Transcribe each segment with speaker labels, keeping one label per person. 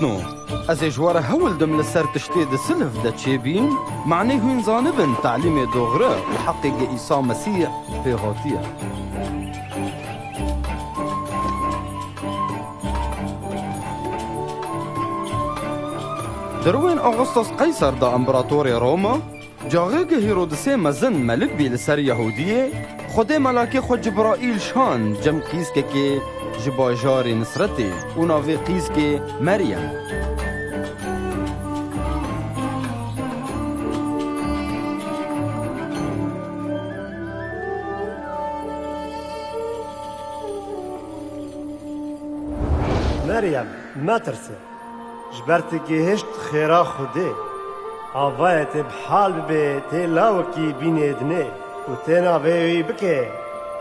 Speaker 1: گوتنو از جواره هول دم لسر تشتید سلف دا چیبین معنی هون زانبن تعلیم دوغره و حقیق عیسی مسیح پیغاتیه. دروين أغسطس قيصر دا امبراطوري روما جاغيق هيرودسي مزن ملك بي لسر يهودية خده ملاكي خود جبرائيل شان جم قيسكي جباجاري نصرتي وناوي قيسكي مريم.
Speaker 2: مريم ما ترسل جبرتكي هشت خيرا خودي عوايت بحال ببي تلاوكي بينيدني وتنا بي بكي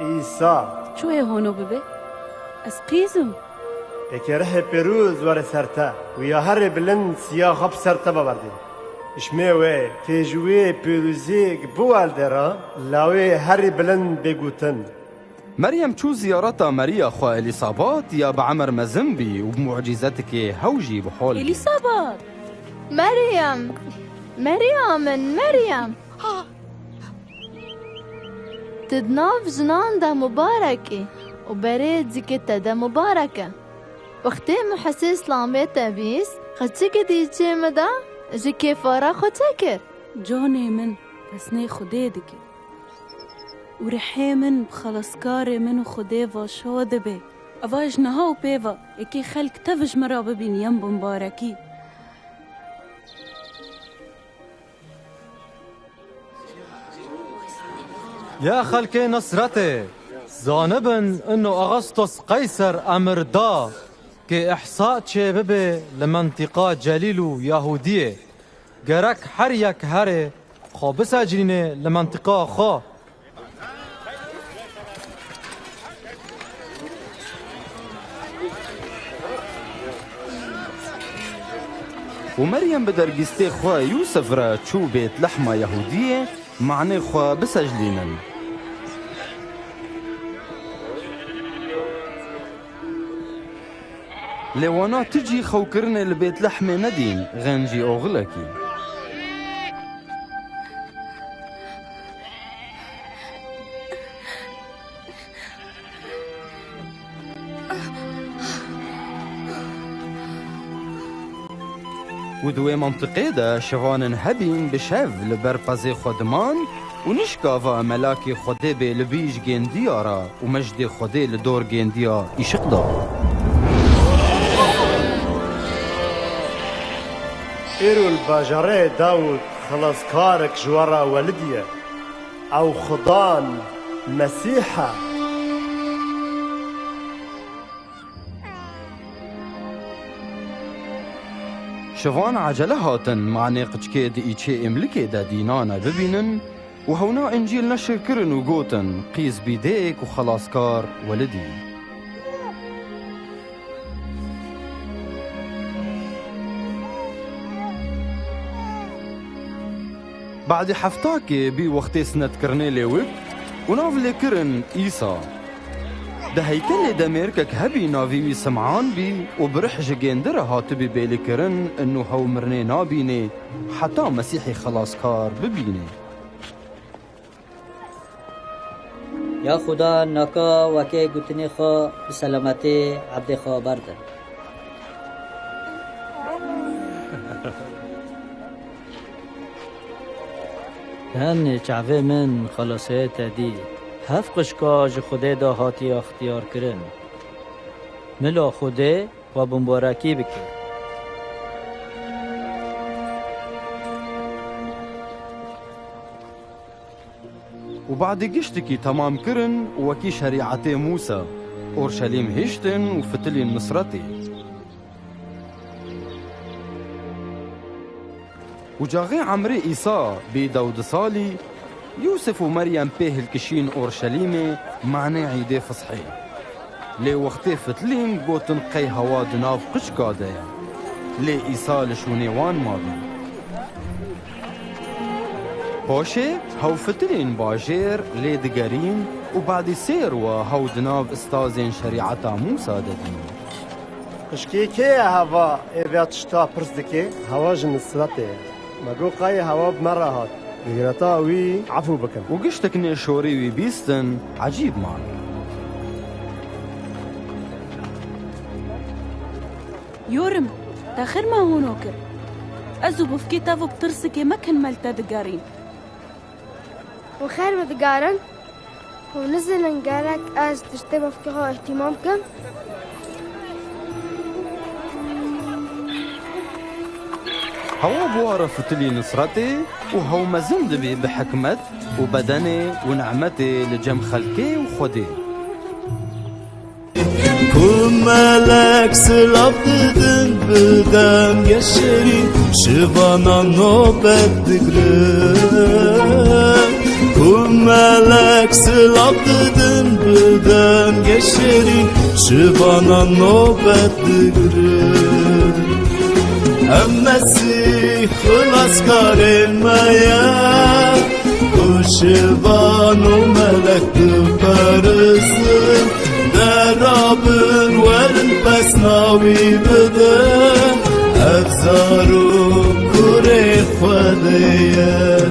Speaker 2: إيسا
Speaker 3: شو هي هونو ببي؟ أسقيزم
Speaker 2: اكي رحي بيروز ورا سرتا ويا هري بلند سيا خب سرتا ببردين اشميوي تيجوي بيروزيك بوال درا لاوي هري بلند بيقوتن.
Speaker 1: مريم شو زيارتها ماريا خو إليصابات يا بعمر مزنبي وبمعجزتك هوجي بحول
Speaker 3: إليصابات
Speaker 4: مريم تدناف جنان دا مباركة وبريد زكتا دا مباركة وقتي محسس لامي تابيس خدشك ديجي مدا جكي فارا خدشكر
Speaker 3: جوني من تسني خديدك ورحي من بخلصكاري منو خدي وشود بي أواج نهاو بيوا اكي خلق تفج مرا ببين ينبو مباركي.
Speaker 5: يا خلقي نصرتي زانبن انه اغسطس قيصر امر دا كي احصاء ببي لمنطقة جليلو يهودية جرك حريك هري خو بسجريني لمنطقة خو
Speaker 1: ومريم بدرجستي خوا يوسف را تشو بيت لحمة يهودية معني خوا بسجلينن. لوانا تجي خوكرني لبيت لحمة ندين غنجي أغلكي. ودوي منطقة دا شغان هبين بشاف لبربازي خدمان ونشكافا ملاكي خدي بي لبيج جنديارا ومجدي خدي لدور جنديا يشقدا.
Speaker 2: إيرو الباجري داود خلاص كارك جوارا والدية أو خضان مسيحة
Speaker 1: شوان عجله هاتن معني قجكي دي ايچي املكي دا دينانا ببينن وهونا انجيل نشر كرن وقوتن قيس بيديك وخلاصكار ولدي. بعد حفتاكي بي وقتي سنة كرنيلي وقت ونافلي كرن إيسا ده هيكل دميركك هبي نافيوي سمعان بي وبرح جيندر هاتبي بيلي كرن انو هو مرني نابيني حتى مسيحي خلاصكار ببيني.
Speaker 6: يا خدا نكا وكي قتني خا بسلامتي عبد خا بردن. هن چعوه من خلاصه تدی هف قشکا ج خوده دا هاتی اختیار کرن ملا خوده و بمبارکی بکن.
Speaker 1: وبعد قشتكي تمام كرن وكي شريعتي موسى أورشليم هشتن وفتلي النصرتي وجاغي عمري إيسا بيداود صالي يوسف ومريم بيه الكشين أورشليمي معني عيدي فصحي لي وقتي فتلين قوتن قي هوا دناف قشكا دايا لي إيسا لشونيوان مابي باشي هاو فتلين باجير لي دقارين وبعد سير وهاو دناف استازين شريعتا موسى دادين
Speaker 2: Kışki ki hava evet şta pırs dike hava jin sırate. Mago qay hava bmarahat. Bigirata wî afû bikin.
Speaker 1: وقشتك شوري ويبيستن عجيب معك.
Speaker 3: يورم تاخر ما هو نوكر أزو بفكي تافو بترسكي ما كان مالتا دقارين
Speaker 7: وخير متقارن ونزل نقالك از تشتبه فيها اهتمامكم
Speaker 1: هوا بوارة فتلي نصرتي وهو مزند بي بحكمت وبدني ونعمتي لجم خلقي وخدي.
Speaker 8: Melek sılav dedin bidem geçerin şivana nöbet digrin melek sılav dedin bidem geçerin şivana nöbet digrin emmesi hılas karimeye o şivanu melek dıkarısın درابر والبس ناوي بدن أفزارو كوري خوديه